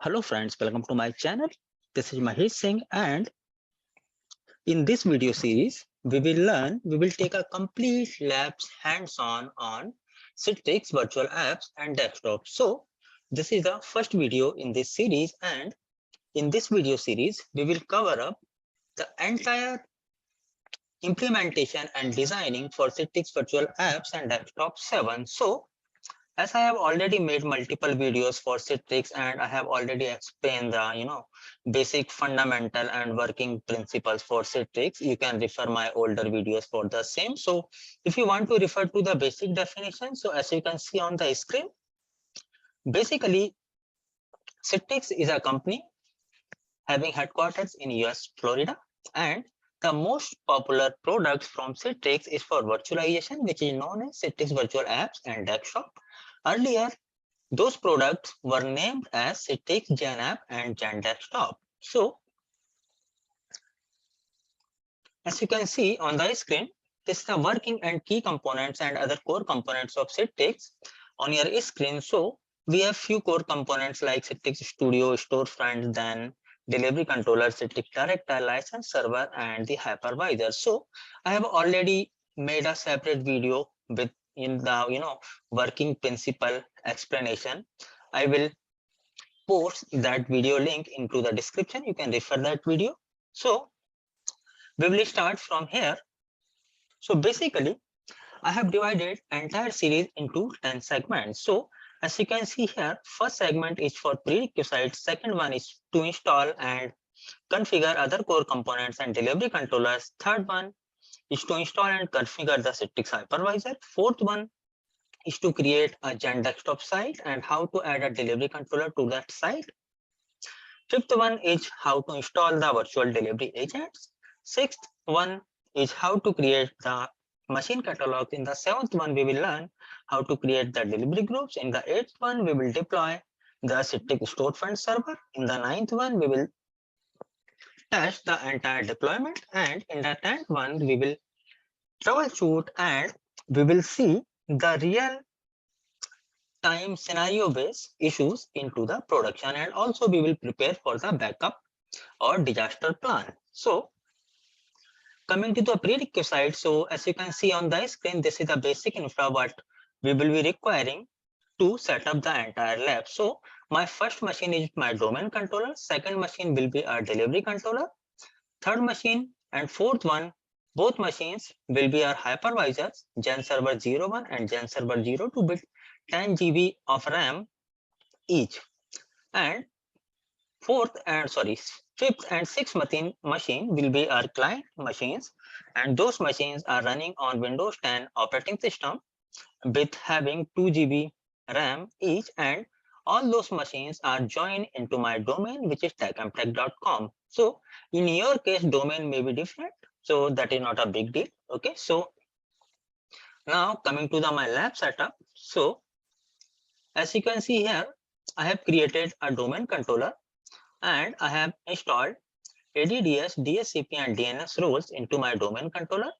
Hello friends, welcome to my channel. This is Mahesh Singh, and in this video series, we will take a complete labs hands-on Citrix virtual apps and desktop. So this is the first video in this series, and in this video series, we will cover up the entire implementation and designing for Citrix virtual apps and desktop 7. So as I have already made multiple videos for Citrix and I have already explained the basic fundamental and working principles for Citrix, you can refer my older videos for the same. So if you want to refer to the basic definition, so as you can see on the screen, basically Citrix is a company having headquarters in US, Florida, and the most popular products from Citrix is for virtualization, which is known as Citrix Virtual Apps and Desktop. Earlier, those products were named as Citrix Gen App and Gen Desktop. So, as you can see on the screen, this is the working and key components and other core components of Citrix on your screen. So, we have few core components like Citrix Studio, Storefront, then delivery controller, Citrix Director, license server, and the hypervisor. So, I have already made a separate video with in the working principle explanation. I will post that video link into the description. You can refer that video. So we will start from here. So basically, I have divided entire series into 10 segments. So as you can see here, first segment is for prerequisites. Second one is to install and configure other core components and delivery controllers. Third one is to install and configure the Citrix hypervisor. Fourth one is to create a Gen desktop site and how to add a delivery controller to that site. Fifth one is how to install the virtual delivery agents. Sixth one is how to create the machine catalog. In the seventh one, we will learn how to create the delivery groups. In the eighth one, we will deploy the Citrix storefront server. In the ninth one, we will test the entire deployment. And in the 10th one, we will troubleshoot and we will see the real time scenario based issues into the production, and also we will prepare for the backup or disaster plan. So coming to the prerequisites, so as you can see on the screen, this is the basic infra what we will be requiring to set up the entire lab. So my first machine is my domain controller, second machine will be our delivery controller, third machine and fourth one, both machines will be our hypervisors, Gen Server 01 and Gen Server 02 with 10 GB of RAM each. And fifth and sixth machine will be our client machines, and those machines are running on Windows 10 operating system with having 2 GB RAM each, and all those machines are joined into my domain, which is techmtech.com. So in your case, domain may be different, so that is not a big deal. Okay, so now coming to my lab setup. So as you can see here, I have created a domain controller and I have installed ADDS, DSCP and DNS roles into my domain controller.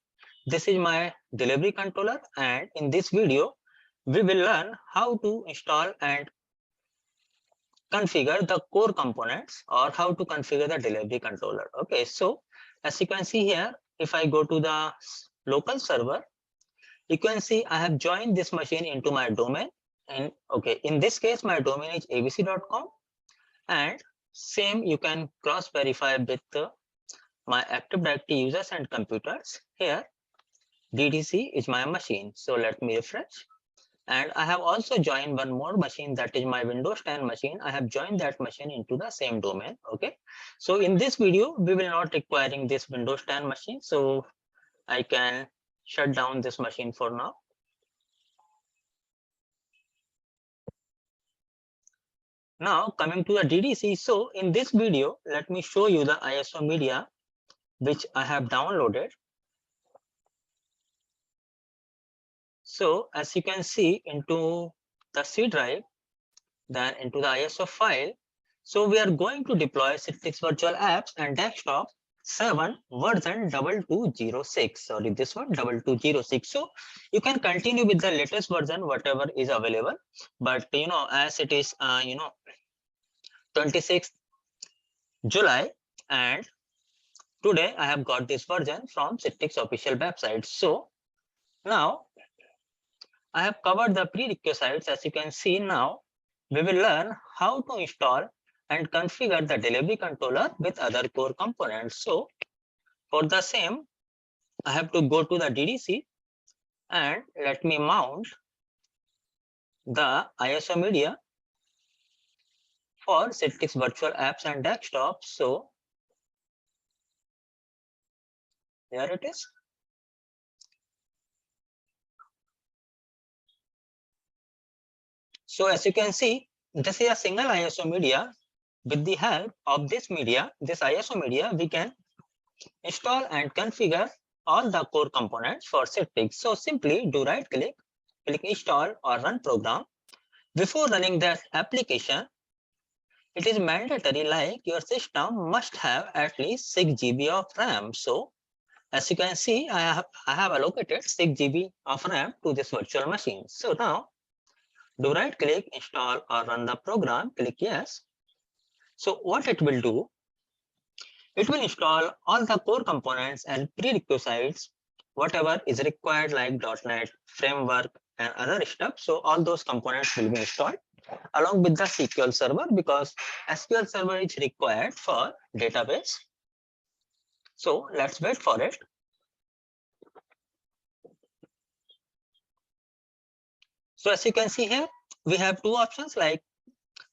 This is my delivery controller, and in this video, we will learn how to install and configure the core components or how to configure the delivery controller. Okay, so as you can see here, if I go to the local server, you can see I have joined this machine into my domain. And okay, in this case, my domain is abc.com, and same you can cross verify with my Active Directory users and computers. Here DDC is my machine, so let me refresh, and I have also joined one more machine, that is my Windows 10 machine. I have joined that machine into the same domain. Okay, so in this video we will not requiring this Windows 10 machine, so I can shut down this machine for now. Now coming to the DDC, so in this video, let me show you the ISO media which I have downloaded. So as you can see into the C drive, then into the ISO file. So we are going to deploy Citrix Virtual Apps and Desktop 7 version 2206. Sorry, this one 2206. So you can continue with the latest version, whatever is available. But as it is 26th July, and today I have got this version from Citrix official website. So now I have covered the prerequisites. As you can see, now we will learn how to install and configure the delivery controller with other core components. So for the same, I have to go to the DDC and let me mount the ISO media for Citrix virtual apps and desktops. So here it is. So as you can see, this is a single ISO media. With the help of this media, this ISO media, we can install and configure all the core components for Citrix. So simply do right click, click install or run program. Before running that application, it is mandatory like your system must have at least 6 GB of RAM. So as you can see, I have allocated 6 GB of RAM to this virtual machine. So now do right click, install or run the program, click yes. So what it will do, it will install all the core components and prerequisites, whatever is required like .NET, framework and other stuff. So all those components will be installed along with the SQL Server, because SQL Server is required for database. So let's wait for it. So as you can see here, we have two options, like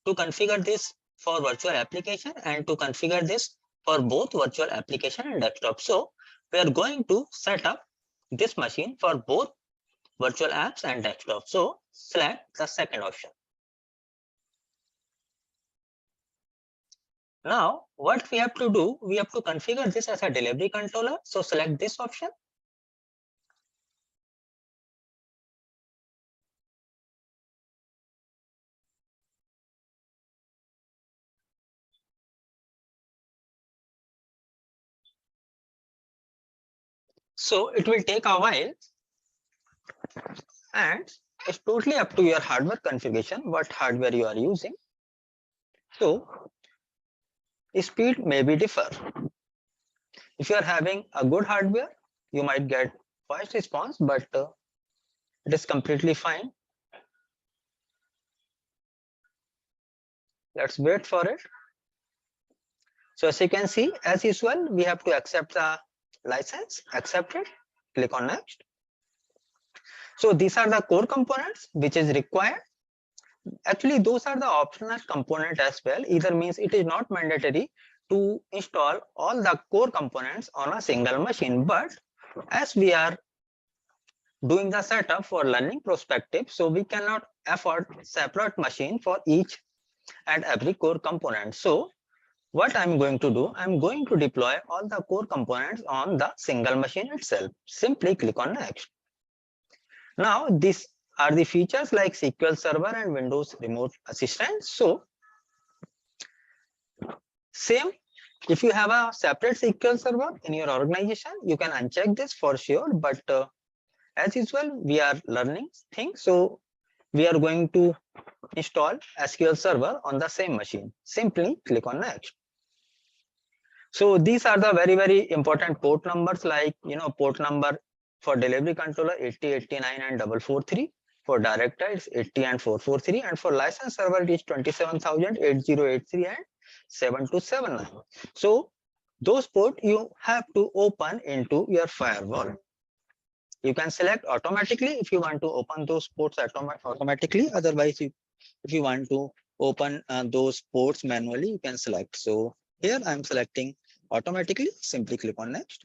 to configure this for virtual application and to configure this for both virtual application and desktop. So we are going to set up this machine for both virtual apps and desktop. So select the second option. Now what we have to do, we have to configure this as a delivery controller. So select this option. So it will take a while and it's totally up to your hardware configuration, what hardware you are using. So speed may be differ. If you are having a good hardware, you might get fast response, but it is completely fine. Let's wait for it. So as you can see, as usual, we have to accept the license, accept it, click on next. So these are the core components which is required. Actually, those are the optional component as well. Either means it is not mandatory to install all the core components on a single machine, but as we are doing the setup for learning perspective, so we cannot afford separate machine for each and every core component. So what I'm going to do, I'm going to deploy all the core components on the single machine itself. Simply click on next. Now these are the features like SQL Server and Windows Remote Assistant. So same, if you have a separate SQL Server in your organization, you can uncheck this for sure, but as usual, we are learning things, so we are going to install SQL Server on the same machine. Simply click on next. So these are the very important port numbers, like port number for delivery controller 80, 89 and 443. For director it's 80 and 443, and for license server it is 27,000, 8083 and 7279. So those ports you have to open into your firewall. You can select automatically if you want to open those ports automatically. Otherwise, if you want to open those ports manually, you can select. So here I'm selecting automatically. Simply click on next.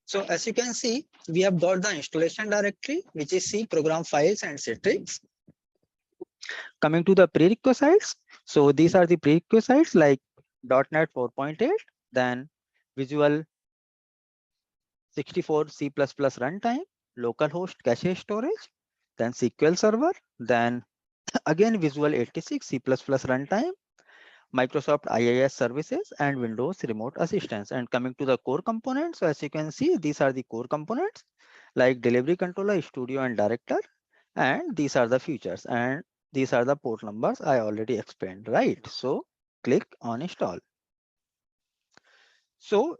So as you can see, we have got the installation directory, which is C program files and Citrix. Coming to the prerequisites, so these are the prerequisites like .NET 4.8, then Visual 64 C++ runtime, localhost cache storage, then SQL Server, then again Visual 86 C++ runtime, Microsoft IIS services and Windows Remote Assistance. And coming to the core components, so as you can see, these are the core components like delivery controller, studio, and director. And these are the features, and these are the port numbers I already explained, right? So click on install. So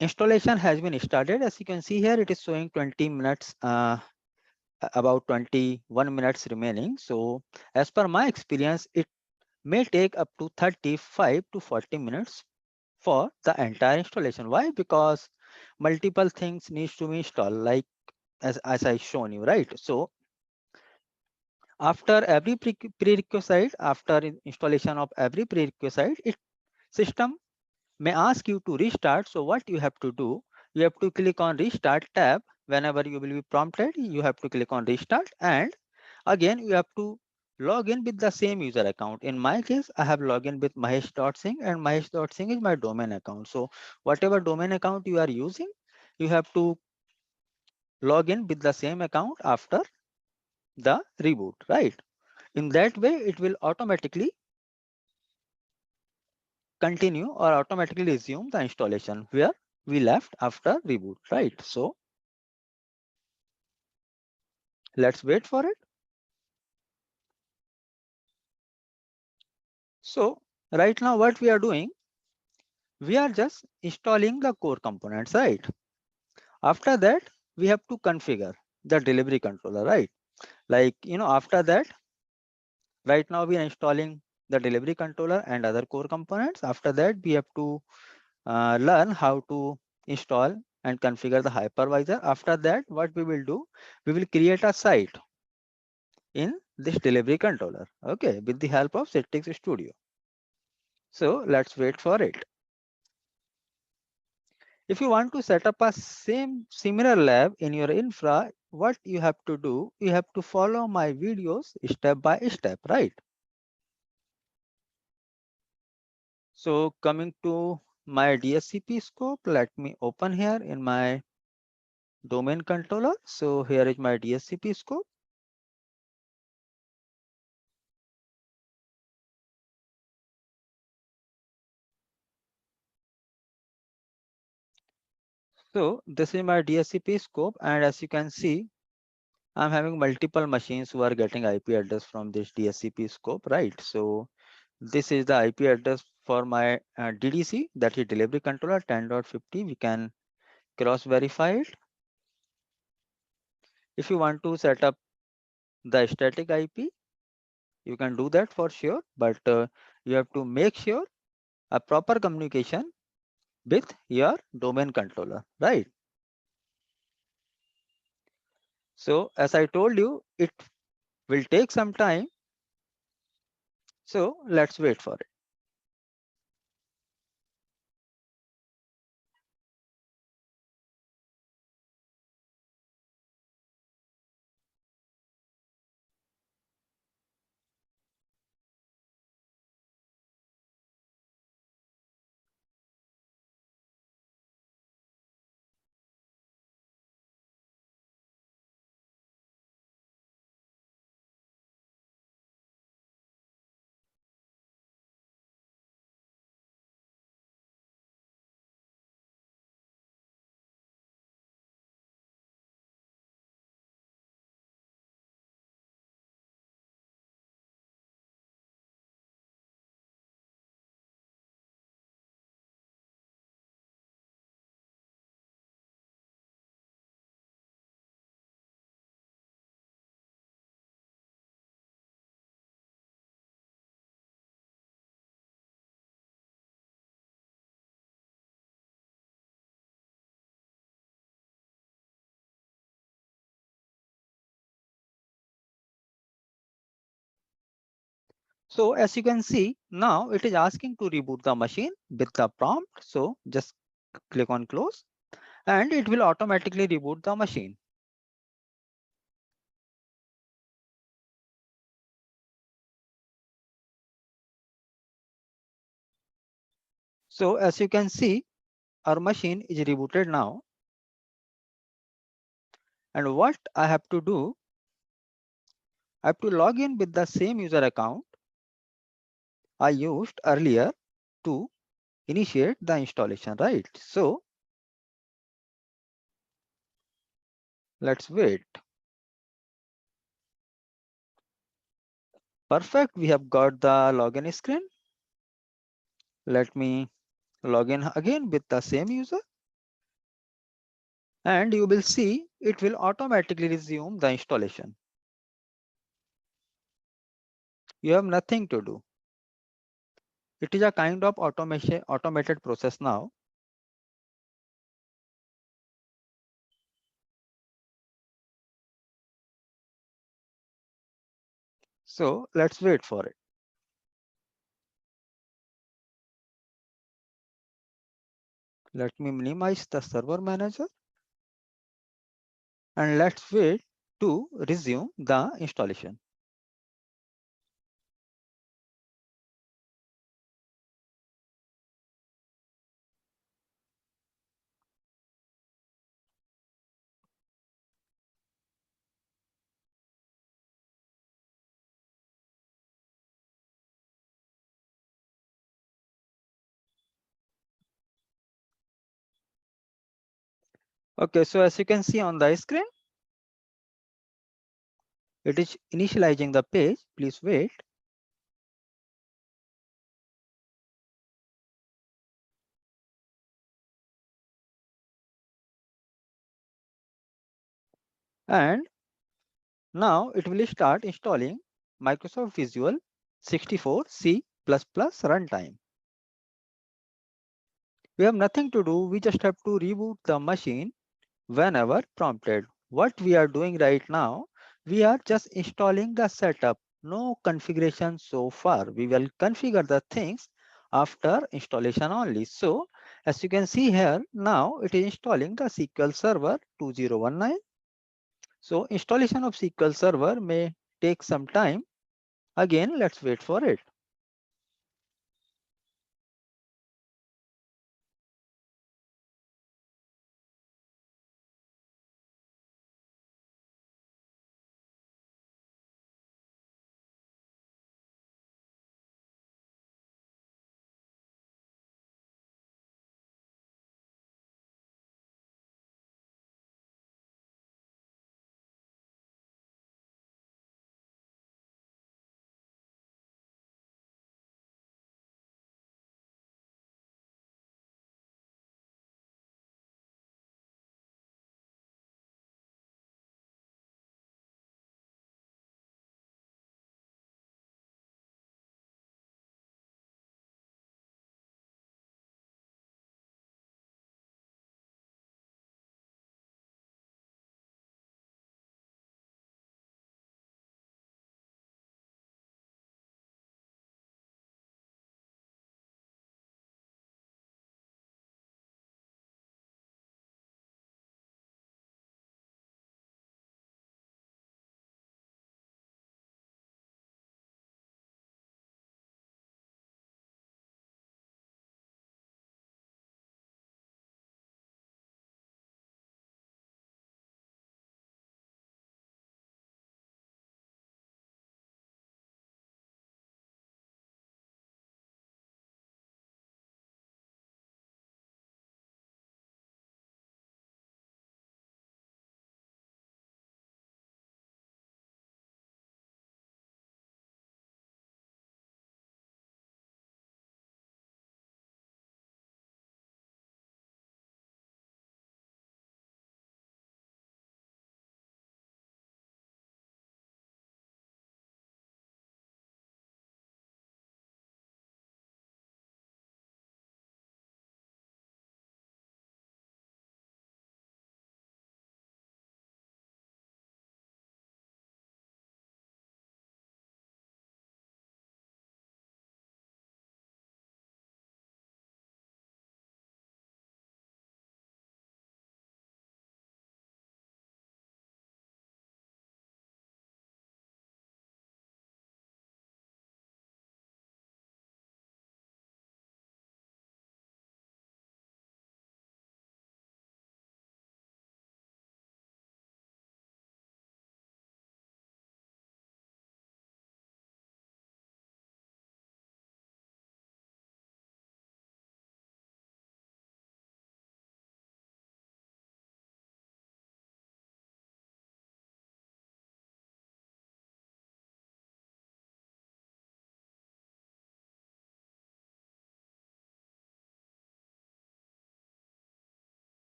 installation has been started. As you can see here, it is showing 20 minutes, about 21 minutes remaining. So as per my experience, it may take up to 35 to 40 minutes for the entire installation. Why? Because multiple things needs to be installed, like as I shown you, right? So after every prerequisite, after installation of every prerequisite, it system may ask you to restart. So what you have to do, you have to click on restart tab. Whenever you will be prompted, you have to click on restart, and again you have to log in with the same user account. In my case, I have logged in with mahesh.singh, and mahesh.singh is my domain account. So whatever domain account you are using, you have to log in with the same account after the reboot, right? In that way, it will automatically continue or automatically resume the installation where we left after reboot, right? So let's wait for it. So right now what we are doing, we are just installing the core components, right? After that, we have to configure the delivery controller, right? Like, after that, right now we are installing the delivery controller and other core components. After that, we have to learn how to install and configure the hypervisor. After that, what we will do, we will create a site in this delivery controller, okay, with the help of Citrix Studio. So let's wait for it. If you want to set up a similar lab in your infra, what you have to do, you have to follow my videos step by step, right? So coming to my DSCP scope, let me open here in my domain controller. So here is my DSCP scope. So this is my DSCP scope, and as you can see, I'm having multiple machines who are getting IP address from this DSCP scope, right? So this is the IP address for my DDC, that is delivery controller 10.50. We can cross verify it. If you want to set up the static IP, you can do that for sure, but you have to make sure a proper communication with your domain controller, right? So as I told you, it will take some time. So let's wait for it. So as you can see, now it is asking to reboot the machine with the prompt. So just click on close, and it will automatically reboot the machine. So as you can see, our machine is rebooted now. And what I have to do, I have to log in with the same user account I used earlier to initiate the installation, right? So let's wait. Perfect, we have got the login screen. Let me log in again with the same user. And you will see it will automatically resume the installation. You have nothing to do. It is a kind of automated process now. So let's wait for it. Let me minimize the server manager and let's wait to resume the installation. Okay, so as you can see on the screen, it is initializing the page. Please wait. And now it will start installing Microsoft Visual 64 C++ runtime. We have nothing to do. We just have to reboot the machine whenever prompted. What we are doing right now, we are just installing the setup. No configuration so far. We will configure the things after installation only. So as you can see here, now it is installing the SQL Server 2019. So installation of SQL Server may take some time. Again, let's wait for it.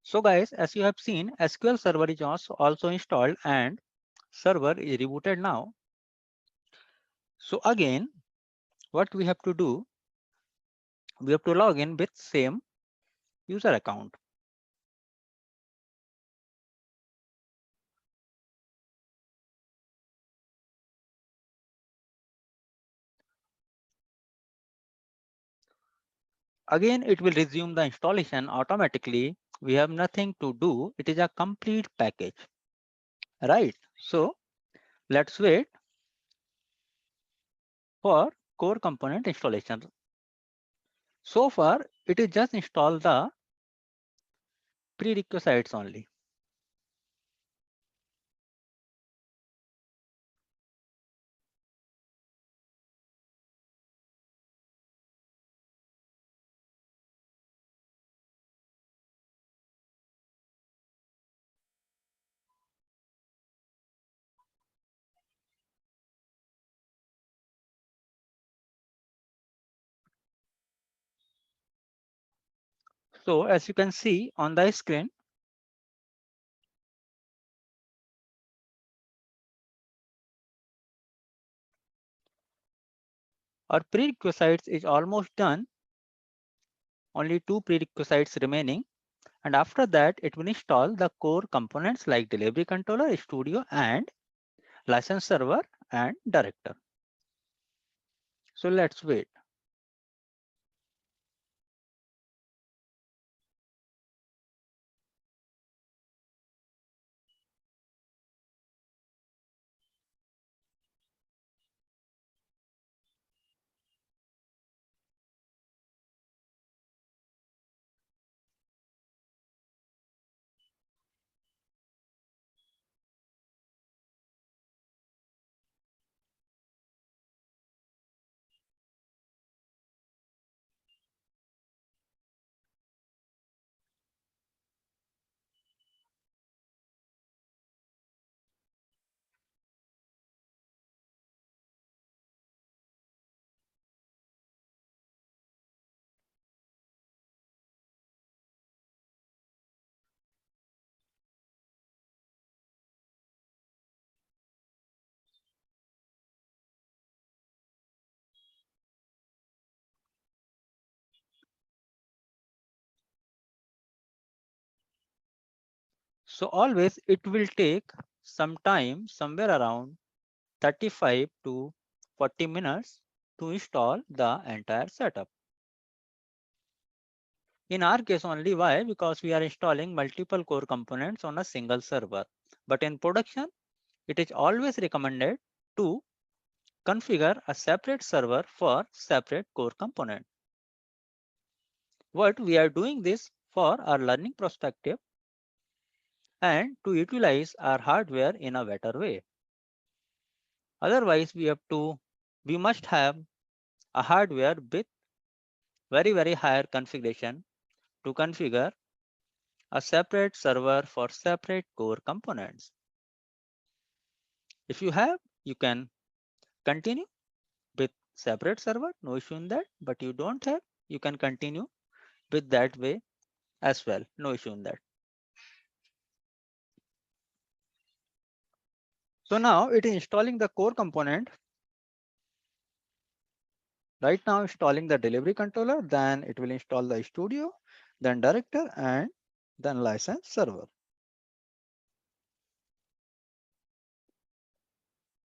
So guys, as you have seen, SQL Server is also installed and server is rebooted now. So again, what we have to do, we have to log in with same user account. Again, it will resume the installation automatically. We have nothing to do. It is a complete package, right? So let's wait for core component installation. So far, it is just install the prerequisites only. So as you can see on the screen, our prerequisites is almost done. Only two prerequisites remaining. And after that, it will install the core components like delivery controller, studio, and license server and director. So let's wait. So always it will take some time, somewhere around 35 to 40 minutes to install the entire setup. In our case only, why? Because we are installing multiple core components on a single server. But in production, it is always recommended to configure a separate server for separate core component. What we are doing this for our learning perspective and to utilize our hardware in a better way. Otherwise, we must have a hardware with very higher configuration to configure a separate server for separate core components. If you have, you can continue with separate server, no issue in that. But you don't have, you can continue with that way as well, no issue in that. So now it is installing the core component. Right now installing the delivery controller, then it will install the studio, then director, and then license server.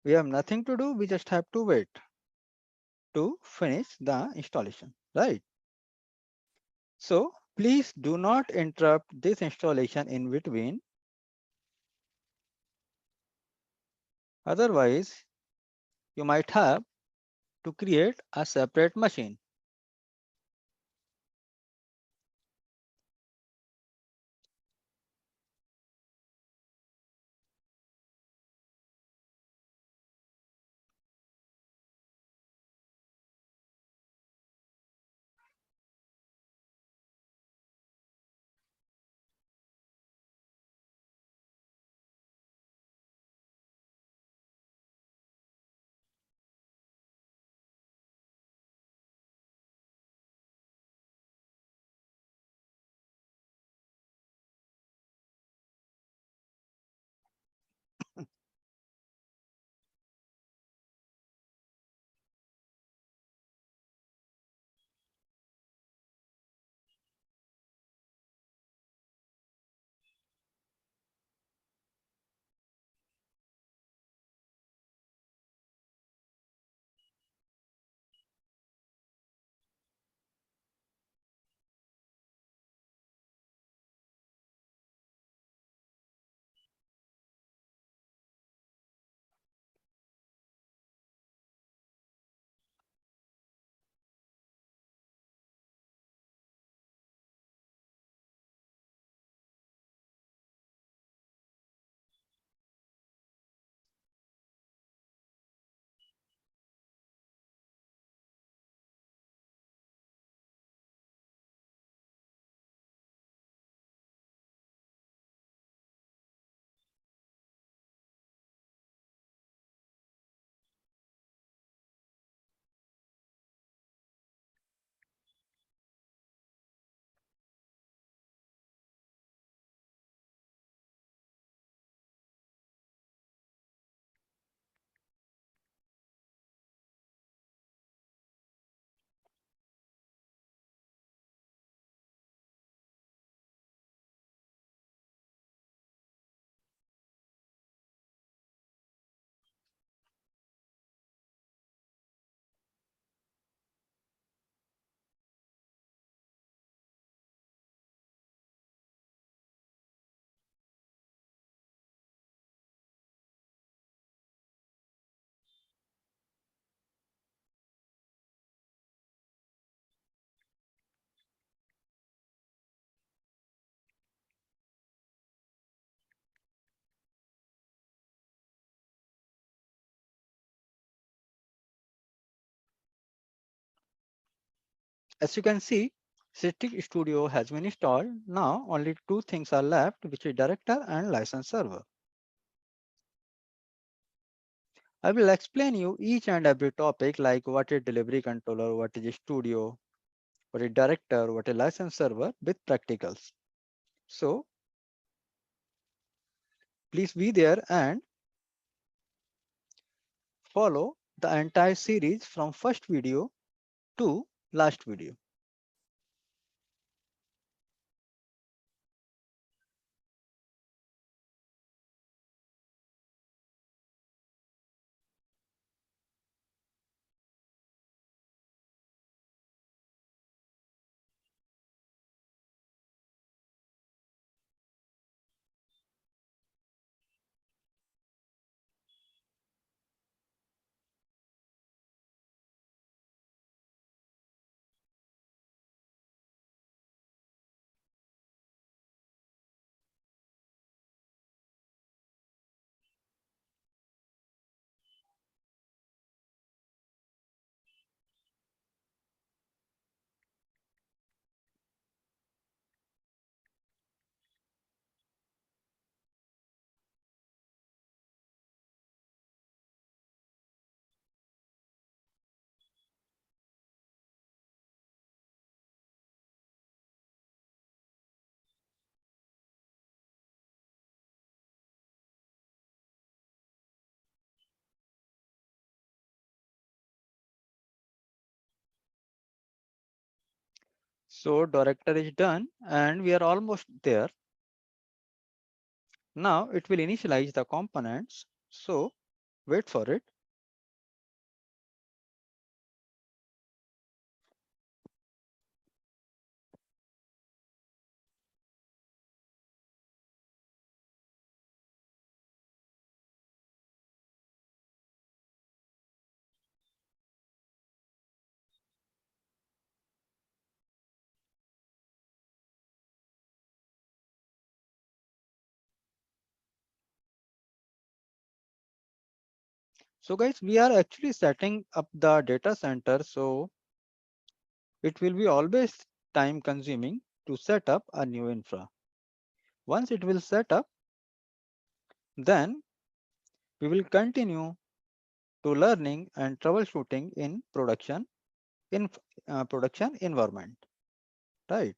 We have nothing to do, we just have to wait to finish the installation, right? So please do not interrupt this installation in between. Otherwise, you might have to create a separate machine. As you can see, Citrix Studio has been installed. Now only two things are left, which is director and license server. I will explain you each and every topic like what is delivery controller, what is studio, what is director, what is license server with practicals. So please be there and follow the entire series from first video to last video. So director is done and we are almost there. Now it will initialize the components. So wait for it. So guys, we are actually setting up the data center. So it will be always time consuming to set up a new infra. Once it will set up, then we will continue to learning and troubleshooting in production environment, right?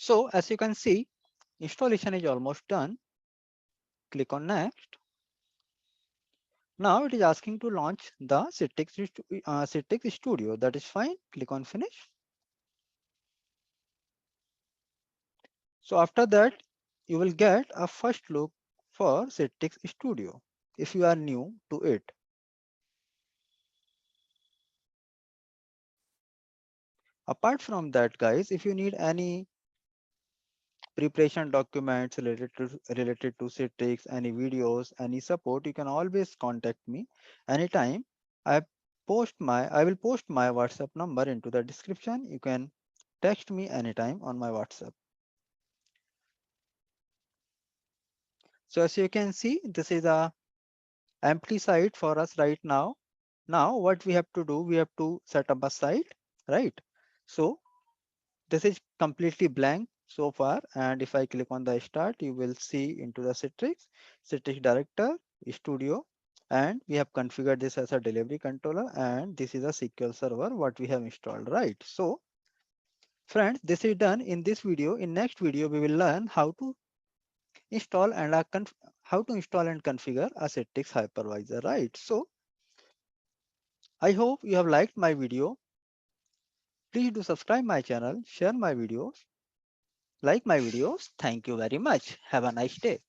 So as you can see, installation is almost done. Click on next. Now it is asking to launch the Citrix Studio. That is fine. Click on finish. So after that, you will get a first look for Citrix Studio if you are new to it. Apart from that, guys, if you need any preparation documents related to Citrix, any videos, any support, you can always contact me anytime. I will post my WhatsApp number into the description. You can text me anytime on my WhatsApp. So as you can see, this is a empty site for us right now. Now what we have to do, we have to set up a site, right? So this is completely blank so far. And if I click on the start, you will see into the Citrix director, studio, and we have configured this as a delivery controller. And this is a SQL server, what we have installed, right? So friends, this is done in this video. In next video, we will learn how to install and how to install and configure a Citrix hypervisor, right? So I hope you have liked my video. Please do subscribe my channel, share my videos, like my videos. Thank you very much. Have a nice day.